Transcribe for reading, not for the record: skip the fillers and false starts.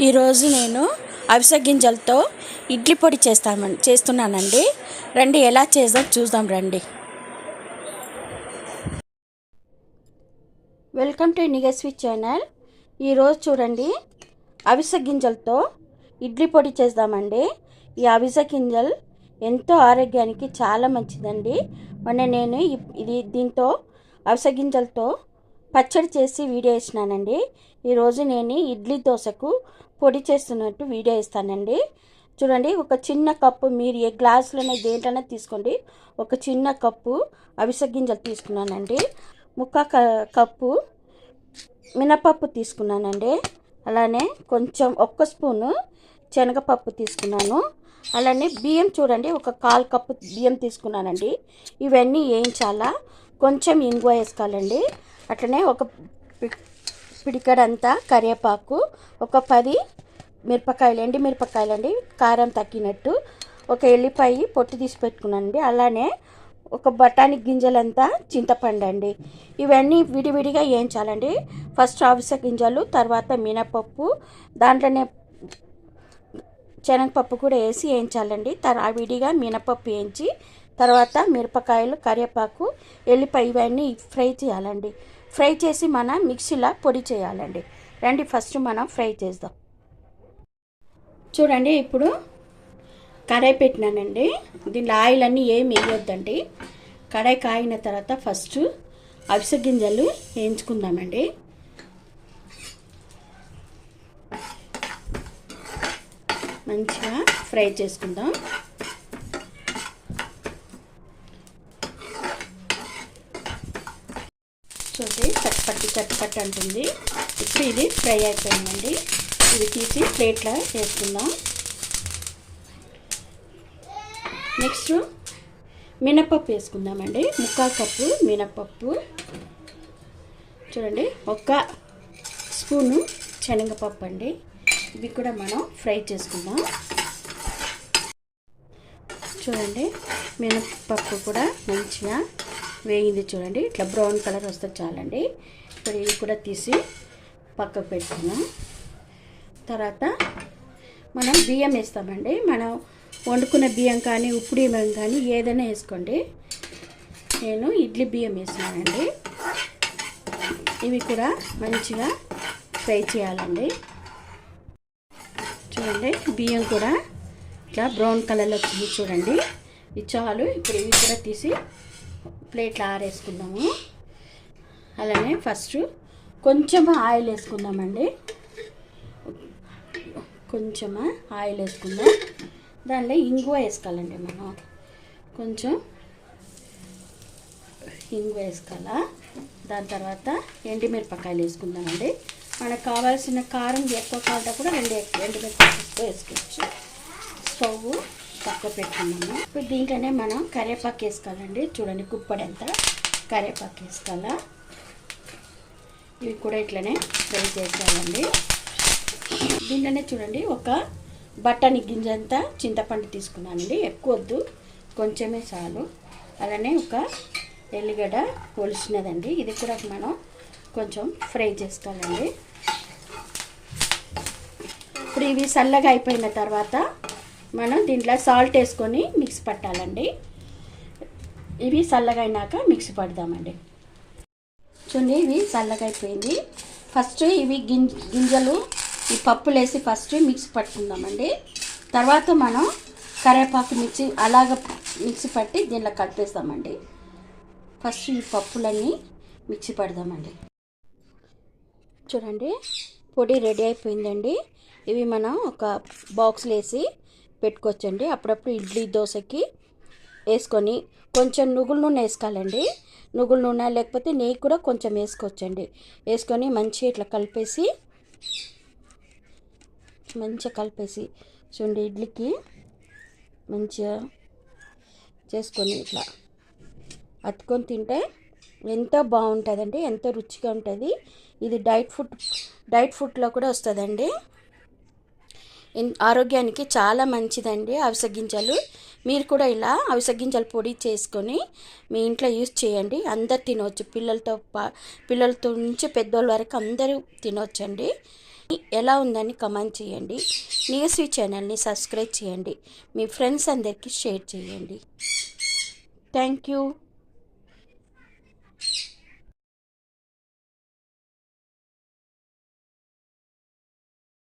ఈరోజు నేను అవిసె గింజలతో ఇడ్లీ పొడి చేస్తున్నానండి. రండి ఎలా చూద్దాం రండి. Welcome to Nigaswi channel. ఈరోజు చూడండి, అవిసె గింజలతో ఇడ్లీ పొడి చేద్దామండి. ఈ అవిసె గింజలు ఎంతో ఆరోగ్యానికి చాలా మంచిదండి. నేను దీంతో అవిసె గింజలతో పచ్చడి చేసి వీడియో ఇస్తున్నానండి. ఈరోజు నేను ఇడ్లీ దోశకు పొడి చేస్తున్నట్టు వీడియో ఇస్తానండి. చూడండి, ఒక చిన్న కప్పు, మీరు ఏ గ్లాసులోనే దేంట్లోనే తీసుకోండి, ఒక చిన్న కప్పు అవిసె గింజలు తీసుకున్నానండి. కప్పు మినపప్పు తీసుకున్నానండి. అలానే కొంచెం 1 స్పూను శనగపప్పు తీసుకున్నాను. అలానే బియ్యం చూడండి, ఒక 1/4 కప్పు బియ్యం తీసుకున్నానండి. ఇవన్నీ వేయించాలా, కొంచెం ఇంగువ వేసుకోవాలండి. అట్లనే ఒక పిడికడంతా కరివేపాకు, ఒక 10 మిరపకాయలు, ఎండి మిరపకాయలు అండి, కారం తగ్గినట్టు, ఒక ఎల్లిపాయ పొట్టు తీసి పెట్టుకున్నానండి. అలానే ఒక బఠానీ గింజలంతా చింతపండు అండి. ఇవన్నీ విడివిడిగా వేయించాలండి. ఫస్ట్ అవిసె గింజలు, తర్వాత మినపప్పు, దాంట్లోనే శనగపప్పు కూడా వేసి వేయించాలండి. విడిగా మినపప్పు వేయించి, తర్వాత మిరపకాయలు, కరివేపాకు, ఎల్లిపాయ ఇవన్నీ ఫ్రై చేయాలండి. ఫ్రై చేసి మనం మిక్సీలో పొడి చేయాలండి. రండి ఫస్ట్ మనం ఫ్రై చేద్దాం. చూడండి, ఇప్పుడు కడాయి పెట్టినానండి. దీనిలో ఆయిల్ అన్నీ ఏమి వేయొద్దండి. కడాయి కాయిన తర్వాత ఫస్ట్ అవిసె గింజలు వేయించుకుందామండి. మంచిగా ఫ్రై చేసుకుందాం. చూడండి, చట్పట్టి అంటుంది. ఇప్పుడు ఇది ఫ్రై అయిపోయిందండి. ఇది తీసి ప్లేట్లో వేసుకుందాం. నెక్స్ట్ మినపప్పు వేసుకుందామండి. 1/4 కప్పు మినపప్పు. చూడండి, 1 స్పూను శనగపప్పు అండి. ఇవి కూడా మనం ఫ్రై చేసుకుందాం. చూడండి, మినపప్పు కూడా మంచిగా వేగింది. చూడండి, ఇట్లా బ్రౌన్ కలర్ వస్తే చాలండి. ఇప్పుడు ఇవి కూడా తీసి పక్కకు పెట్టుకుందాం. తర్వాత మనం బియ్యం వేస్తామండి. మనం వండుకున్న బియ్యం కానీ, ఉప్పుడు బియ్యం కానీ ఏదైనా వేసుకోండి. నేను ఇడ్లీ బియ్యం వేసినానండి. ఇవి కూడా మంచిగా ఫ్రై చేయాలండి. చూడండి, బియ్యం కూడా ఇట్లా బ్రౌన్ కలర్లో వచ్చింది. చూడండి, ఇది చాలు. ఇప్పుడు ఇవి కూడా తీసి ప్లేట్లో ఆరేసుకుందాము. అలానే ఫస్ట్ కొంచెం ఆయిల్ వేసుకుందామండి. కొంచెం ఆయిల్ వేసుకుందాం. దానిలో ఇంగువ వేసుకోవాలండి. మనం కొంచెం ఇంగువ వేసుకోవాలా. దాని తర్వాత ఎండుమిరపకాయలు వేసుకుందామండి. మనకు కావాల్సిన కారం ఎక్కువ కావాలంటే కూడా 2 ఎండుమిరపకాయలు వేసుకోవచ్చు. స్టవ్ పక్క పెట్టుకున్నాము. ఇప్పుడు దీంట్లోనే మనం కరివేపాకు వేసుకోవాలండి. చూడండి, గుప్పడంతా కరివేపాకు వేసుకోవాలా. ఇవి కూడా ఇట్లనే ఫ్రై చేసుకోవాలండి. దీంట్లోనే చూడండి, ఒక బఠానీ గింజంతా చింతపండు తీసుకున్నానండి. ఎక్కువ వద్దు, కొంచెమే చాలు. అలానే ఒక ఎల్లిగడ్డ ఒలిసినదండి. ఇది కూడా మనం కొంచెం ఫ్రై చేసుకోవాలండి. ఇప్పుడు ఇవి చల్లగా అయిపోయిన తర్వాత మనం దీంట్లో సాల్ట్ వేసుకొని మిక్సీ పట్టాలండి. ఇవి చల్లగా అయినాక మిక్సీ పడదామండి. చూడండి, ఇవి చల్లగా అయిపోయింది. ఫస్ట్ ఇవి గింజలు ఈ పప్పులు వేసి ఫస్ట్ మిక్సీ పట్టుకుందామండి. తర్వాత మనం కరివేపాకు మిక్సీ పట్టి దీనిలో కలిపేస్తామండి. ఫస్ట్ ఈ పప్పులన్నీ మిక్సీ పడదామండి. చూడండి, పొడి రెడీ అయిపోయిందండి. ఇవి మనం ఒక బాక్స్లో వేసి పెట్టుకోవచ్చండి. అప్పుడప్పుడు ఇడ్లీ దోశకి వేసుకొని కొంచెం నువ్వుల నూనె వేసుకోవాలండి. నువ్వుల నూనె లేకపోతే నెయ్యి కూడా కొంచెం వేసుకోవచ్చండి. వేసుకొని మంచిగా ఇట్లా కలిపేసి చూడండి, ఇడ్లీకి మంచిగా చేసుకొని ఇట్లా అతుకొని తింటే ఎంతో బాగుంటుందండి. ఎంతో రుచిగా ఉంటుంది. ఇది డైట్ ఫుడ్లో కూడా వస్తుందండి. ఆరోగ్యానికి చాలా మంచిదండి అవిసె గింజలు. మీరు కూడా ఇలా అవిసె గింజల పొడి చేసుకొని మీ ఇంట్లో యూజ్ చేయండి. అందరు తినవచ్చు. పిల్లలతో నుంచి పెద్దోళ్ళ వరకు అందరూ తినవచ్చండి. ఎలా ఉందని కమెంట్ చేయండి. నియస్వి ఛానల్ని సబ్స్క్రైబ్ చేయండి. మీ ఫ్రెండ్స్ అందరికీ షేర్ చేయండి. Thank you.